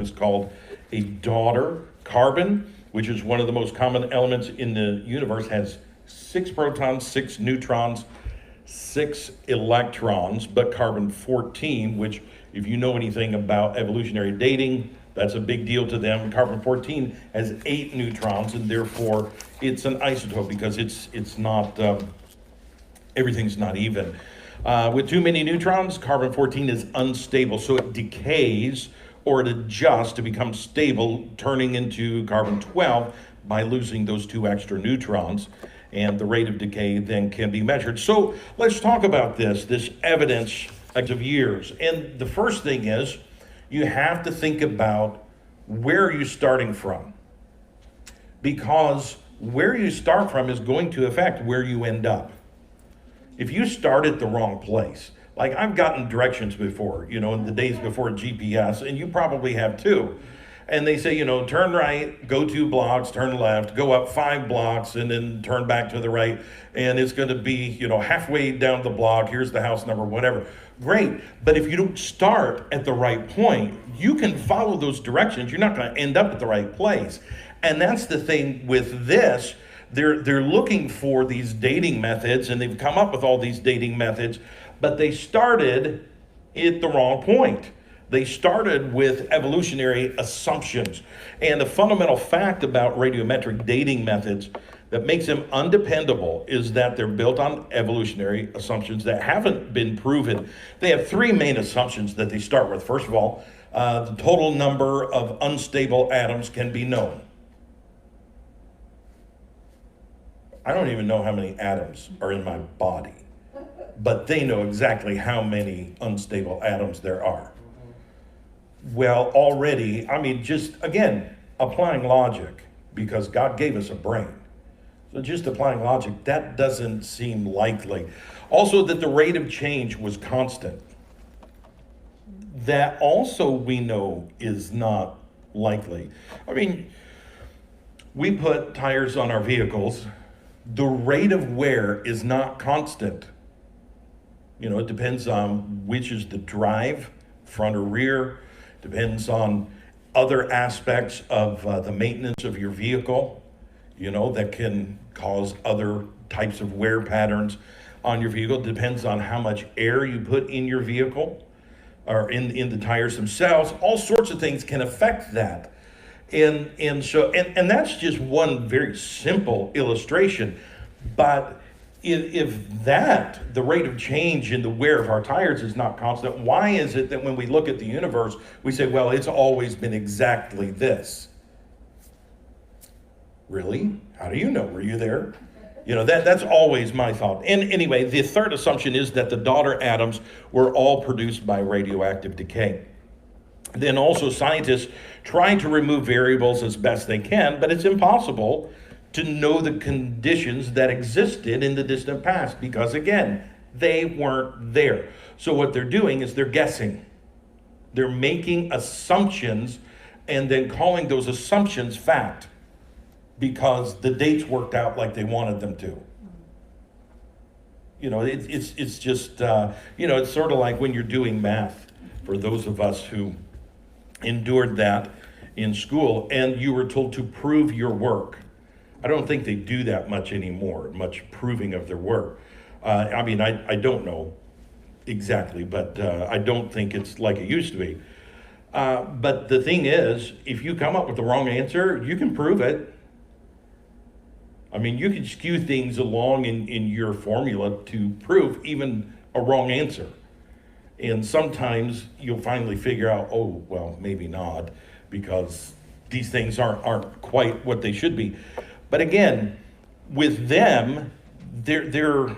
is called a daughter. Carbon, which is one of the most common elements in the universe, has 6 protons, 6 neutrons, 6 electrons. But carbon 14, which, if you know anything about evolutionary dating, that's a big deal to them. Carbon 14 has 8 neutrons, and therefore it's an isotope because it's not everything's not even. With too many neutrons, carbon 14 is unstable, so it decays or it adjusts to become stable, turning into carbon 12 by losing those 2 extra neutrons. And the rate of decay then can be measured. So let's talk about this evidence of years. And the first thing is, you have to think about where are you starting from? Because where you start from is going to affect where you end up. If you start at the wrong place, like I've gotten directions before, in the days before GPS, and you probably have too. And they say, turn right, go 2 blocks, turn left, go up 5 blocks, and then turn back to the right. And it's going to be, halfway down the block. Here's the house number, whatever. Great. But if you don't start at the right point, you can follow those directions. You're not going to end up at the right place. And that's the thing with this. They're looking for these dating methods, and they've come up with all these dating methods, but they started at the wrong point. They started with evolutionary assumptions. And the fundamental fact about radiometric dating methods that makes them undependable is that they're built on evolutionary assumptions that haven't been proven. They have 3 main assumptions that they start with. First of all, the total number of unstable atoms can be known. I don't even know how many atoms are in my body, but they know exactly how many unstable atoms there are. Well, already, just again, applying logic, because God gave us a brain. So just applying logic, that doesn't seem likely. Also, that the rate of change was constant. That also we know is not likely. We put tires on our vehicles. The rate of wear is not constant. It depends on which is the drive, front or rear. Depends on other aspects of the maintenance of your vehicle, that can cause other types of wear patterns on your vehicle. Depends on how much air you put in your vehicle or in the tires themselves. All sorts of things can affect that. And that's just one very simple illustration. But if the rate of change in the wear of our tires is not constant, why is it that when we look at the universe, we say, well, it's always been exactly this? Really? How do you know? Were you there? That's always my thought. And anyway, the third assumption is that the daughter atoms were all produced by radioactive decay. Then also scientists trying to remove variables as best they can, but it's impossible to know the conditions that existed in the distant past because, again, they weren't there. So what they're doing is they're guessing. They're making assumptions and then calling those assumptions fact because the dates worked out like they wanted them to. It's just, it's sort of like when you're doing math, for those of us who endured that in school, and you were told to prove your work. I don't think they do that much anymore, much proving of their work. I don't know exactly, but I don't think it's like it used to be. But the thing is, if you come up with the wrong answer, you can prove it. You can skew things along in your formula to prove even a wrong answer. And sometimes you'll finally figure out, oh, well, maybe not, because these things aren't quite what they should be. But again, with them, they're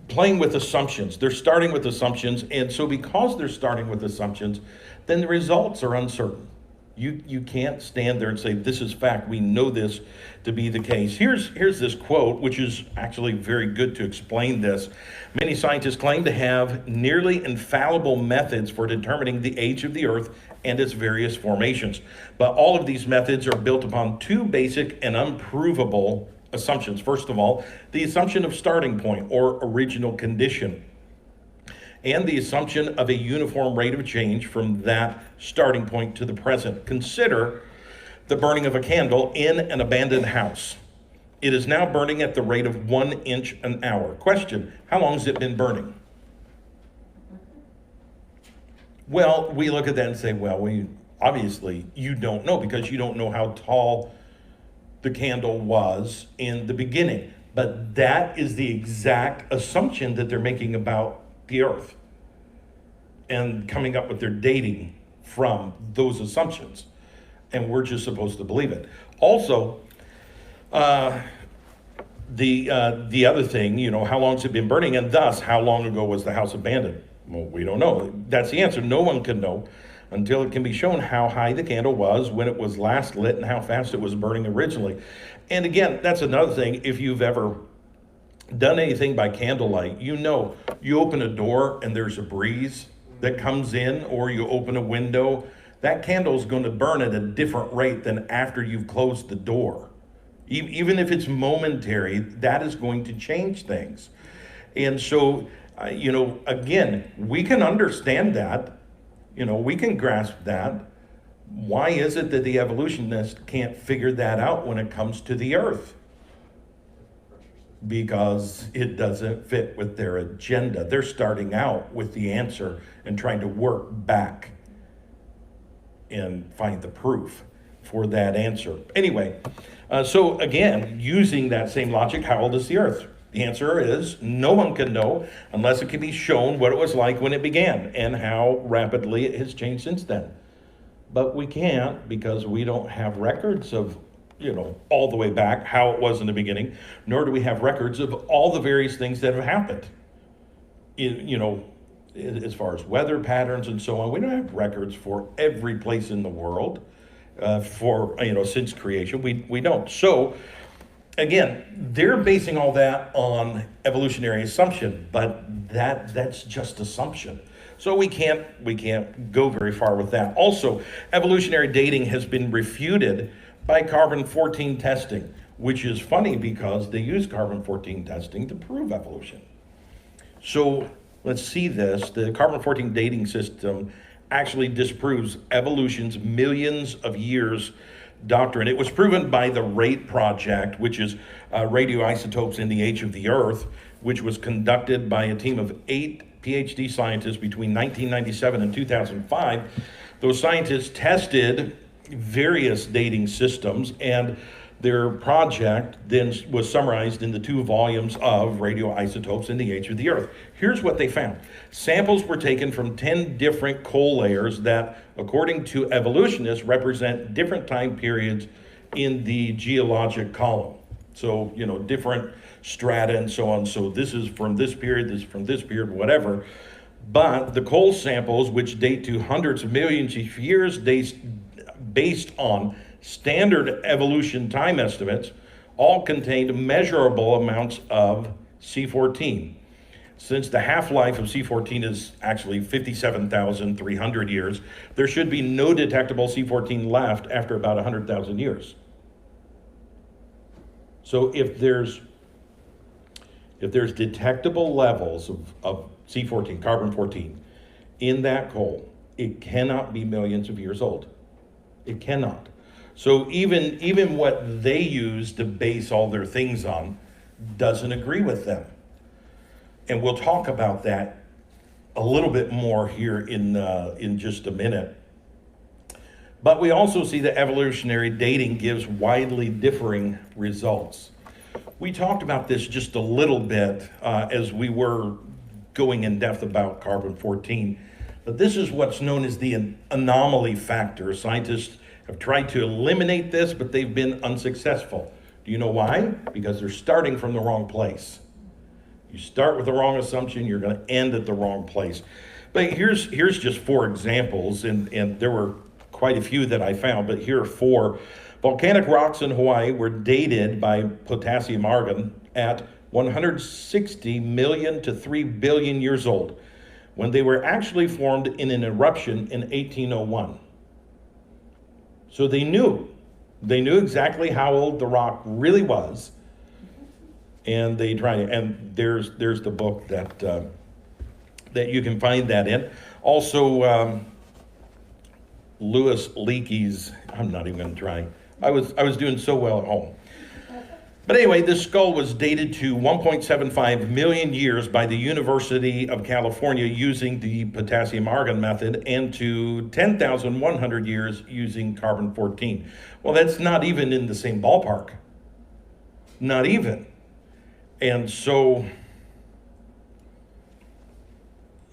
playing with assumptions. They're starting with assumptions, and so because they're starting with assumptions, then the results are uncertain. You can't stand there and say, this is fact, we know this to be the case. Here's this quote, which is actually very good to explain this. Many scientists claim to have nearly infallible methods for determining the age of the Earth and its various formations. But all of these methods are built upon 2 basic and unprovable assumptions. First of all, the assumption of starting point or original condition. and the assumption of a uniform rate of change from that starting point to the present. Consider the burning of a candle in an abandoned house. It is now burning at the rate of 1 inch an hour. Question, how long has it been burning? Well, we look at that and say, well, obviously you don't know, because you don't know how tall the candle was in the beginning. But that is the exact assumption that they're making about the earth, and coming up with their dating from those assumptions. And we're just supposed to believe it. Also, the other thing, how long has it been burning, and thus, how long ago was the house abandoned? Well, we don't know. That's the answer. No one can know until it can be shown how high the candle was when it was last lit and how fast it was burning originally. And again, that's another thing. If you've ever done anything by candlelight, you open a door and there's a breeze that comes in, or you open a window, that candle is going to burn at a different rate than after you've closed the door. Even if it's momentary, that is going to change things. And so, again, we can understand that, we can grasp that. Why is it that the evolutionists can't figure that out when it comes to the earth? Because it doesn't fit with their agenda. They're starting out with the answer and trying to work back and find the proof for that answer. Anyway, so again, using that same logic, how old is the earth? The answer is no one can know unless it can be shown what it was like when it began and how rapidly it has changed since then. But we can't, because we don't have records of, all the way back how it was in the beginning, nor do we have records of all the various things that have happened. As far as weather patterns and so on, we don't have records for every place in the world since creation. We don't. So again, they're basing all that on evolutionary assumption, but that's just assumption. So we can't go very far with that. Also, evolutionary dating has been refuted by carbon-14 testing, which is funny because they use carbon-14 testing to prove evolution. So let's see this. The carbon-14 dating system actually disproves evolution's millions of years doctrine. It was proven by the RATE project, which is radioisotopes in the age of the Earth, which was conducted by a team of 8 PhD scientists between 1997 and 2005. Those scientists tested various dating systems, and their project then was summarized in the 2 volumes of Radioisotopes in the Age of the Earth. Here's what they found. Samples were taken from 10 different coal layers that, according to evolutionists, represent different time periods in the geologic column. So, different strata and so on. So this is from this period, this is from this period, whatever. But the coal samples, which date to hundreds of millions of years, based on standard evolution time estimates, all contained measurable amounts of C14. Since the half-life of C14 is actually 57,300 years, there should be no detectable C14 left after about 100,000 years. So if there's detectable levels of C14, carbon-14, in that coal, it cannot be millions of years old. It cannot. So even what they use to base all their things on doesn't agree with them. And we'll talk about that a little bit more here in just a minute. But we also see that evolutionary dating gives widely differing results. We talked about this just a little bit as we were going in depth about carbon-14. But this is what's known as the anomaly factor. Scientists have tried to eliminate this, but they've been unsuccessful. Do you know why? Because they're starting from the wrong place. You start with the wrong assumption, you're going to end at the wrong place. But here's just 4 examples, and there were quite a few that I found, but here are 4. Volcanic rocks in Hawaii were dated by potassium argon at 160 million to 3 billion years old, when they were actually formed in an eruption in 1801. So they knew exactly how old the rock really was, and they tried. And there's the book that that you can find that in. Also, Lewis Leakey's, I'm not even going to try. I was doing so well at home. But anyway, this skull was dated to 1.75 million years by the University of California using the potassium argon method, and to 10,100 years using carbon-14. Well, that's not even in the same ballpark. Not even. And so,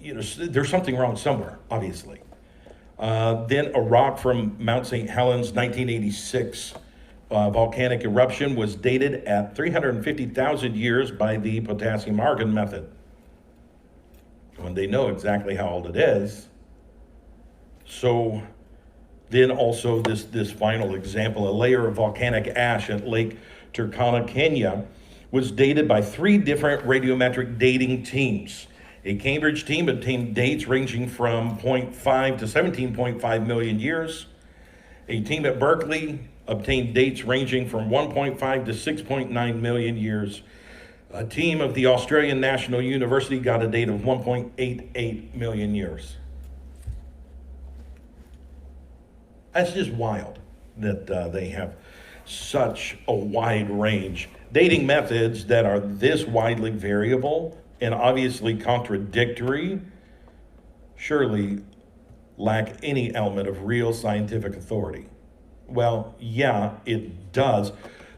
there's something wrong somewhere, obviously. Then a rock from Mount St. Helens, 1986. Volcanic eruption was dated at 350,000 years by the potassium argon method. When they know exactly how old it is. So then also this final example, a layer of volcanic ash at Lake Turkana, Kenya, was dated by 3 different radiometric dating teams. A Cambridge team obtained dates ranging from 0.5 to 17.5 million years. A team at Berkeley obtained dates ranging from 1.5 to 6.9 million years. A team of the Australian National University got a date of 1.88 million years. That's just wild that they have such a wide range. Dating methods that are this widely variable and obviously contradictory surely lack any element of real scientific authority. Well, yeah, it does.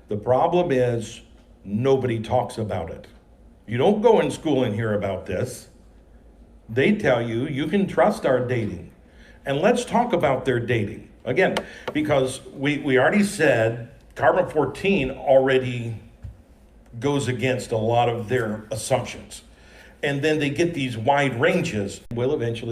The problem is nobody talks about it. You don't go in school and hear about this. They tell you you can trust our dating. And let's talk about their dating. Again, because we already said carbon-14 already goes against a lot of their assumptions. And then they get these wide ranges. Will eventually